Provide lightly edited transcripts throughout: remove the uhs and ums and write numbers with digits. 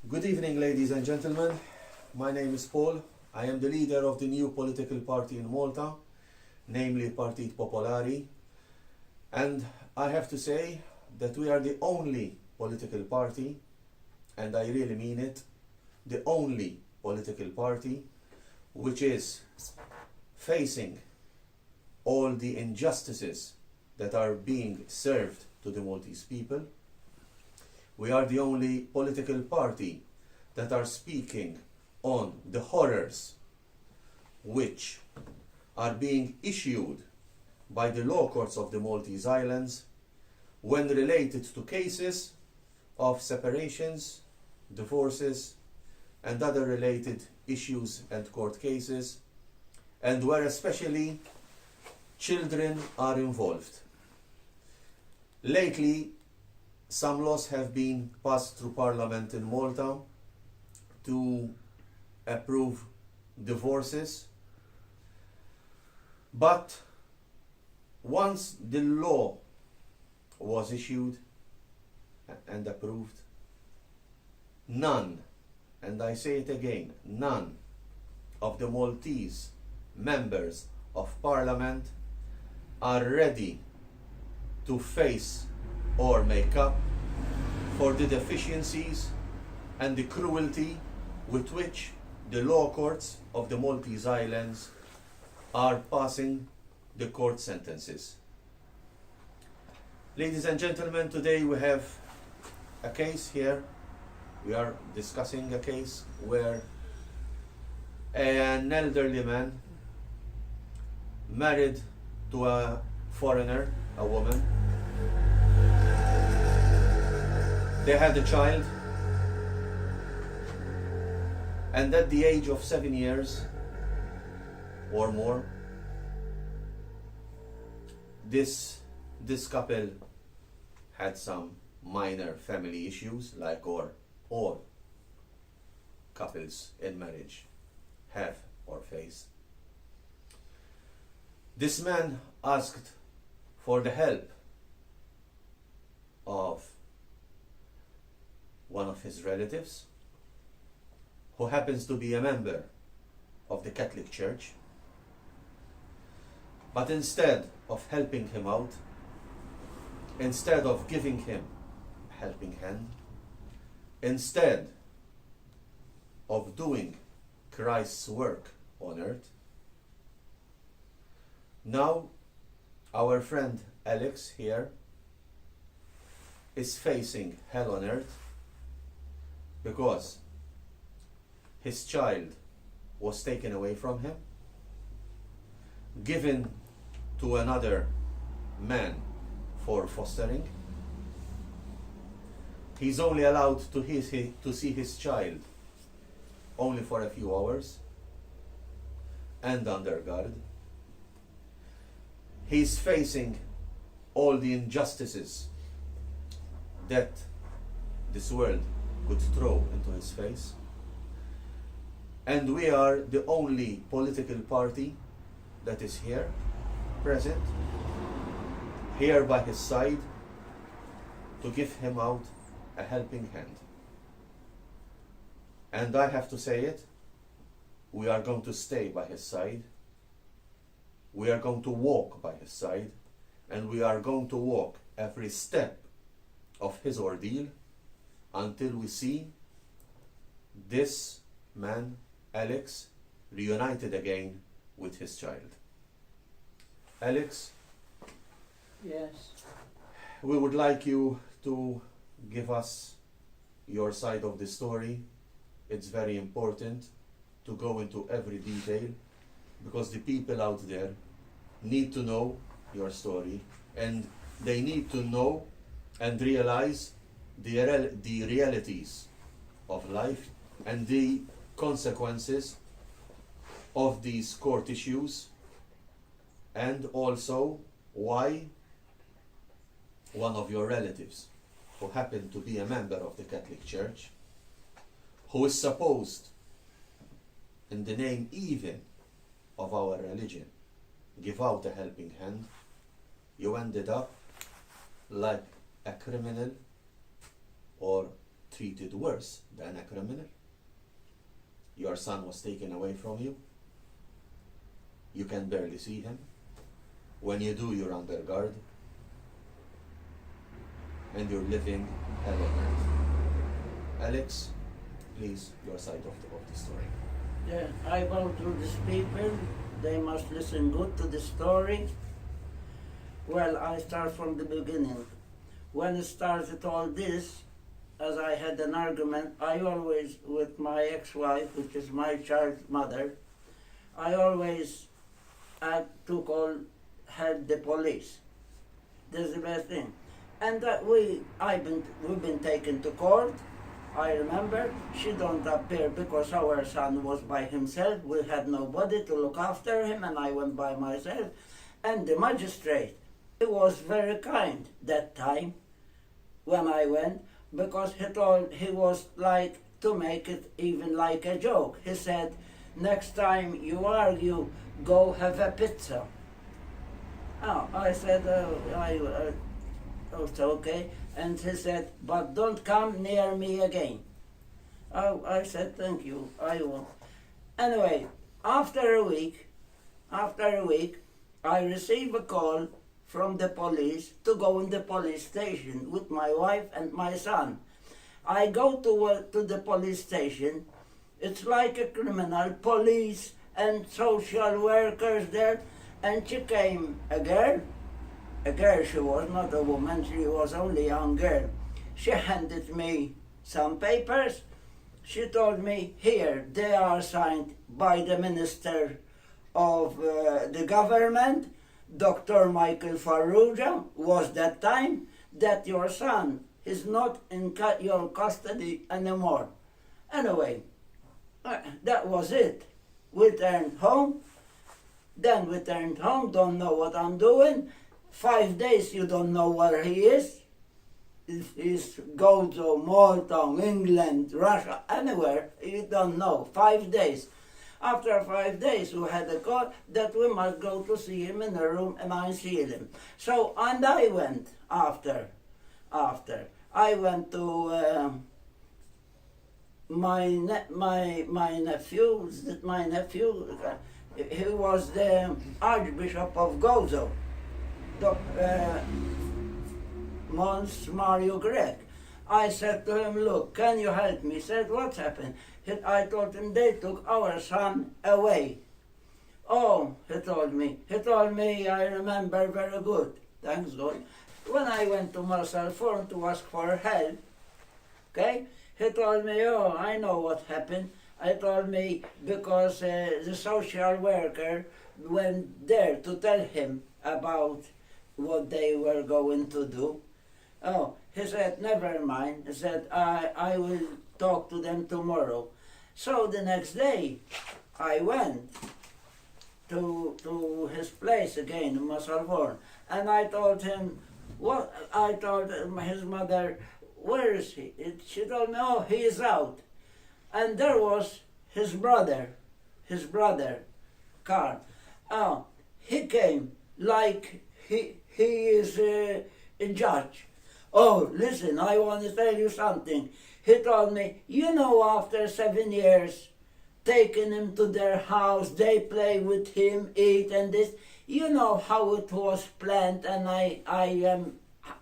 Good evening, ladies and gentlemen. My name is Paul. I am the leader of the new political party in Malta, namely Partit Popolari. And I have to say that we are the only political party, and I really mean it, the only political party which is facing all the injustices that are being served to the Maltese people. We are the only political party that are speaking on the horrors which are being issued by the law courts of the Maltese Islands when related to cases of separations, divorces, and other related issues and court cases, and where especially children are involved. Lately, some laws have been passed through Parliament in Malta to approve divorces, but once the law was issued and approved, none, and I say it again, none of the Maltese members of Parliament are ready to face or make up for the deficiencies and the cruelty with which the law courts of the Maltese Islands are passing the court sentences. Ladies and gentlemen, today we have a case here. We are discussing a case where an elderly man married to a foreigner, a woman. They had a child, and at the age of 7 years or more, this couple had some minor family issues, like all couples in marriage have or face. This man asked for the help of one of his relatives, who happens to be a member of the Catholic Church. But instead of helping him out, instead of giving him a helping hand, instead of doing Christ's work on earth, now our friend Alex here is facing hell on earth because his child was taken away from him, given to another man for fostering. He's only allowed to see his child only for a few hours and under guard. He's facing all the injustices that this world could throw into his face. And we are the only political party that is here, present, here by his side, to give him out a helping hand. And I have to say it, we are going to stay by his side, we are going to walk by his side, and we are going to walk every step of his ordeal until we see this man, Alex, reunited again with his child. Alex? Yes. We would like you to give us your side of the story. It's very important to go into every detail because the people out there need to know your story, and they need to know and realize the realities of life and the consequences of these court issues, and also why one of your relatives, who happened to be a member of the Catholic Church, who is supposed, in the name even of our religion, give out a helping hand, you ended up like a criminal or treated worse than a criminal? Your son was taken away from you. You can barely see him. When you do, you're under guard. And you're living alone. Alex, please, your side of the story. Yeah, I go through these people. They must listen good to the story. Well, I start from the beginning. When it started all this, as I had an argument, I always, with my ex-wife, which is my child's mother, I always had to had the police. That's the best thing. And we've been taken to court. I remember she don't appear because our son was by himself. We had nobody to look after him, and I went by myself. And the magistrate, he was very kind that time when I went, because he was like, to make it even like a joke. He said, next time you argue, go have a pizza. Oh, I said, it's okay. And he said, but don't come near me again. Oh, I said, thank you, I won't. Anyway, after a week, I received a call from the police to go in the police station with my wife and my son. I go to the police station. It's like a criminal, police and social workers there. And she came, a girl, she was not a woman, she was only a young girl. She handed me some papers. She told me, here, they are signed by the Minister of the government, Dr. Michael Farrugia, was that time, that your son is not in your custody anymore. Anyway, that was it. We returned home. Then we returned home, don't know what I'm doing. 5 days you don't know where he is. He's go to Malta, England, Russia, anywhere, you don't know. 5 days. After 5 days we had a call that we must go to see him in a room, and I see him. So, and I went after. I went to my nephew, he was the Archbishop of Gozo, Mons Mario Grech. I said to him, look, can you help me? He said, what's happened? I told him, they took our son away. Oh, he told me, I remember very good, thanks God. When I went to Marshall Forum to ask for help, okay, he told me, oh, I know what happened. I told me because the social worker went there to tell him about what they were going to do. Oh, he said, never mind. He said, I will talk to them tomorrow. So the next day, I went to his place again in Masalvorn, and I told him, I told his mother, where is he? She told me, oh, he is out. And there was his brother, Carl. Oh, he came like he is a judge. Oh, listen, I want to tell you something. He told me, you know, after 7 years, taking him to their house, they play with him, eat and this. You know how it was planned, and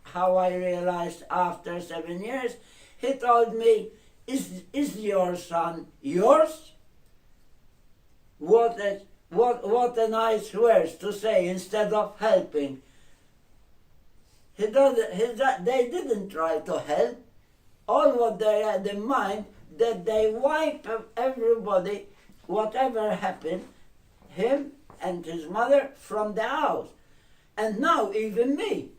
how I realized after 7 years. He told me, is your son yours? What a nice words to say instead of helping. They didn't try to help. All what they had in mind, that they wipe everybody, whatever happened, him and his mother, from the house. And now even me.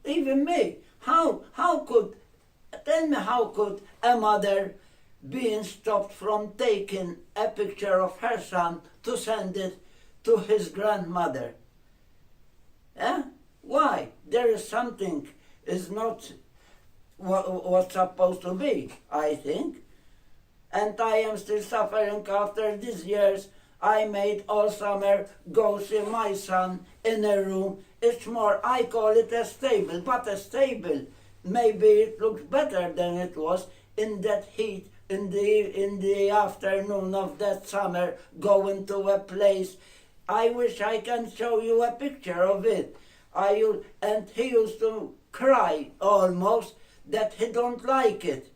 Tell me how could a mother being stopped from taking a picture of her son to send it to his grandmother? Eh? Why? There is something is not what's supposed to be, I think. And I am still suffering after these years. I made all summer go see my son in a room. It's more, I call it a stable, but a stable maybe it looks better than it was in that heat in the afternoon of that summer, going to a place. I wish I can show you a picture of it. And he used to cry almost that he don't like it.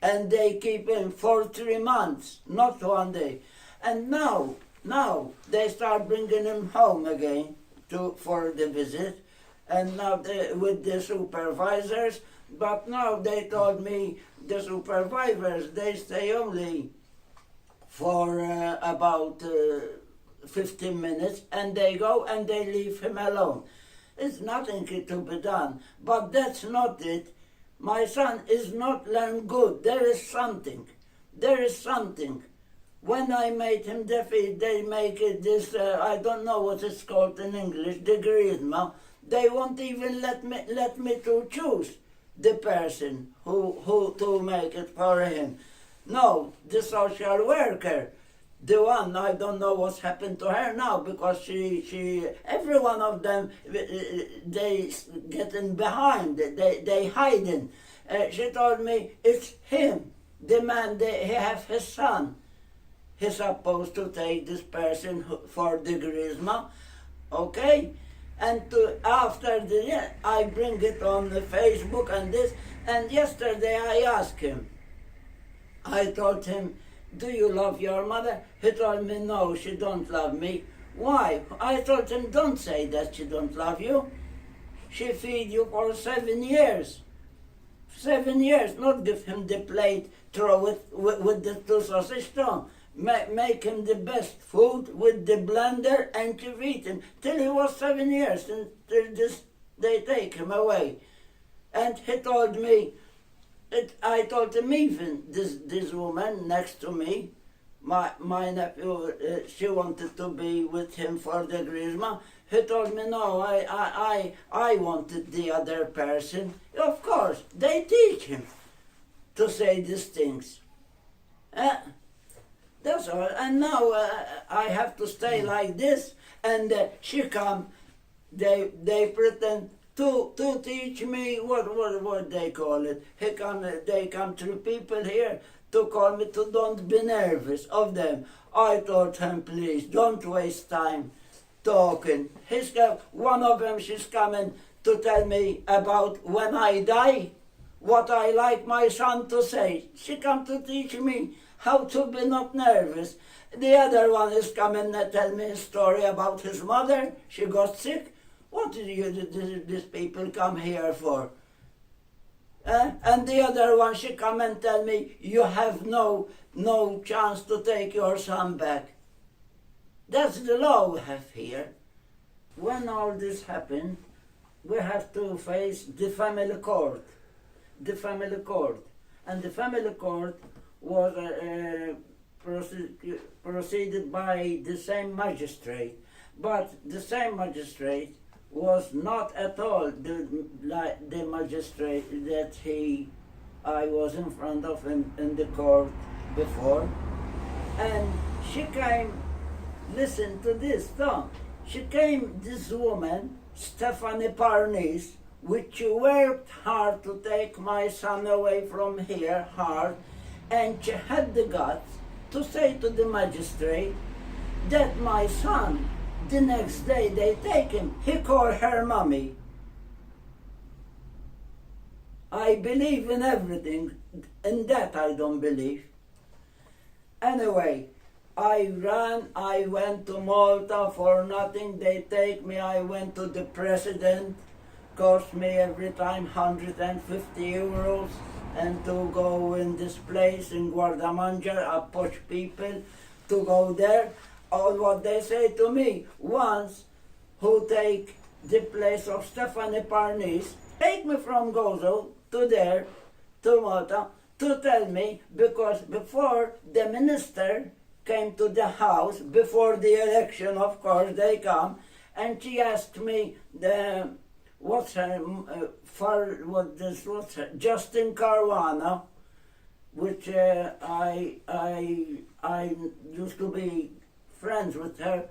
And they keep him for 3 months, not one day. And now they start bringing him home again for the visit. And now with the supervisors, but now they told me the supervisors, they stay only for about 15 minutes, and they go and they leave him alone. It's nothing to be done, but that's not it. My son is not learned good. There is something. When I made him deaf, they make it this, I don't know what it's called in English, the charisma. They won't even let me to choose the person who to make it for him. No, the social worker, the one, I don't know what's happened to her now, because she every one of them, they getting behind, they hiding. She told me it's him, the man, he have his son. He's supposed to take this person for the charisma, okay? And after I bring it on the Facebook and this, and yesterday I asked him, I told him, do you love your mother? He told me, no, she don't love me. Why? I told him, don't say that she don't love you. She feed you for 7 years. 7 years, not give him the plate, throw it with the 2 sausage stone. Make him the best food with the blender and to feed him till he was 7 years, and they take him away. And he told me, I told him even, this woman next to me, my nephew, she wanted to be with him for the charisma. He told me, no, I wanted the other person. Of course, they teach him to say these things. That's all. And now I have to stay like this. And she come, they pretend to teach me what they call it. They come 3 people here to call me to don't be nervous of them. I told him, please don't waste time talking. One of them, she's coming to tell me about when I die, what I like my son to say. She come to teach me how to be not nervous. The other one is coming and tell me a story about his mother. She got sick. What did these people come here for? And the other one, she come and tell me, you have no chance to take your son back. That's the law we have here. When all this happened, we have to face the family court. The family court. And the family court was proceeded by the same magistrate. But the same magistrate was not at all the magistrate that I was in front of in the court before. And she came, listen to this, Tom. She came, this woman, Stephanie Parnis, which worked hard to take my son away from here, hard, and she had the guts to say to the magistrate that my son, the next day they take him, he called her mommy. I believe in everything, in that I don't believe. Anyway, I went to Malta for nothing, they take me, I went to the president, cost me every time 150 euros, and to go in this place in Guardamangia, I push people to go there. All what they say to me, once who take the place of Stephanie Parnis, take me from Gozo to there, to Malta, to tell me, because before the minister came to the house, before the election, of course, they come, and she asked me, what's her, Justin Caruana, which I used to be friends with her.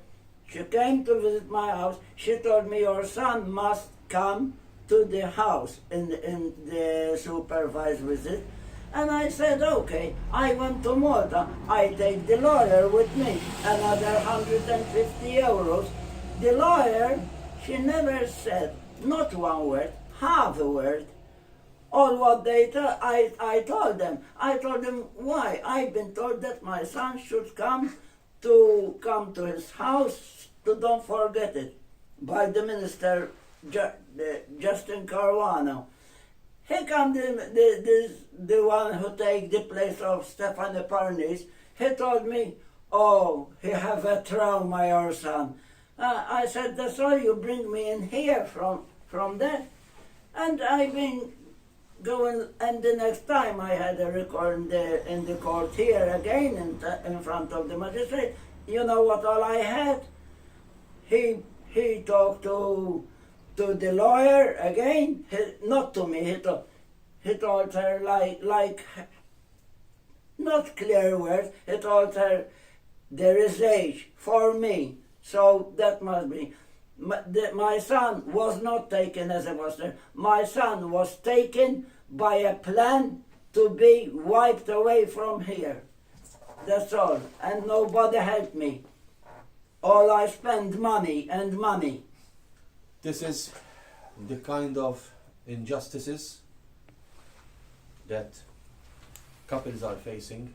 She came to visit my house. She told me, your son must come to the house in the supervised visit. And I said, okay, I went to Malta, I take the lawyer with me, another 150 euros. The lawyer, she never said, not one word, half a word. All what they tell, I told them. I told them why. I've been told that my son should come to his house, to don't forget it, by the minister Justin Caruana. He come the one who take the place of Stefano Parnis. He told me, oh, he have a trauma, your son. I said, that's all you bring me in here from there. And I've been going, and the next time I had a record in the court here again in front of the magistrate. You know what all I had? He talked to the lawyer again, not to me, he told her like not clear words, he told her there is age for me, so that must be. My son was not taken as a foster, my son was taken by a plan to be wiped away from here. That's all, and nobody helped me. All I spend money and money. This is the kind of injustices that couples are facing,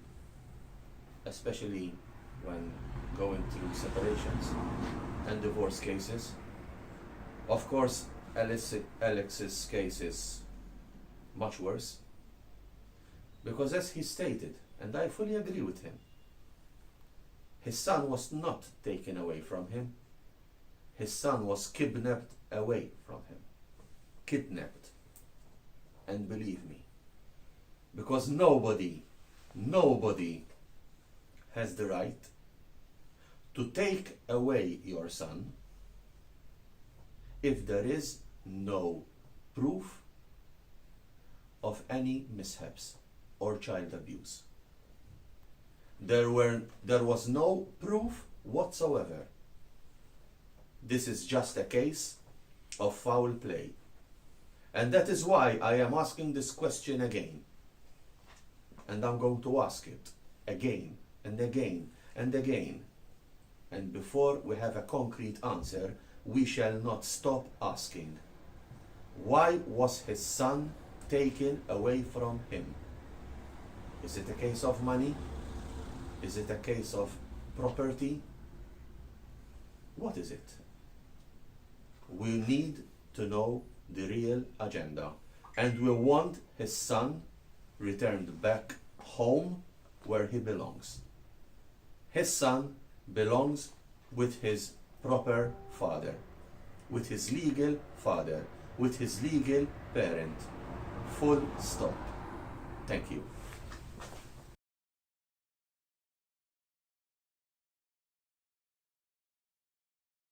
especially when going through separations and divorce cases. Of course, Alex's case is much worse, because as he stated, and I fully agree with him, his son was not taken away from him. His son was kidnapped away from him. Kidnapped. And believe me, because nobody has the right to take away your son if there is no proof of any mishaps or child abuse. There was no proof whatsoever. This is just a case of foul play. And that is why I am asking this question again. And I'm going to ask it again and again and again. And before we have a concrete answer, we shall not stop asking. Why was his son taken away from him? Is it a case of money? Is it a case of property? What is it? We need to know the real agenda, and we want his son returned back home where he belongs. His son belongs with his proper father, with his legal father, with his legal parent. Full stop. Thank you.